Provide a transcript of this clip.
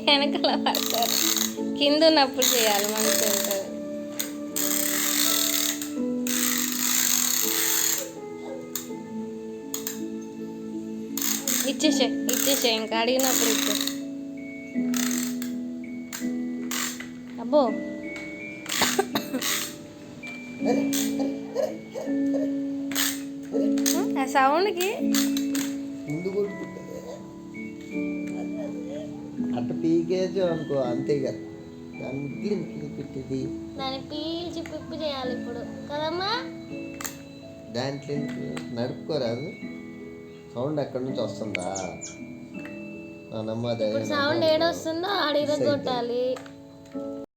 వెనకాల పడతారు. కింద ఉన్నప్పుడు చేయాలి, మంచిగా ఉంటుంది. ఇచ్చేసే ఇంకా అడిగినప్పుడు ఇచ్చే. అబ్బో ఆ సౌండ్కి అట్ట పీకేజ్ అనుకో, అంతేగా. దాన్ని దాన్ని పీల్చి పిప్పి చేయాలి ఇప్పుడు కదమ్మా. దాంట్లో నడుపుకోరాదు. సౌండ్ ఎక్కడి నుంచి వస్తుందా? సౌండ్ ఏడొస్తుందో ఆడ ఇరగొట్టాలి.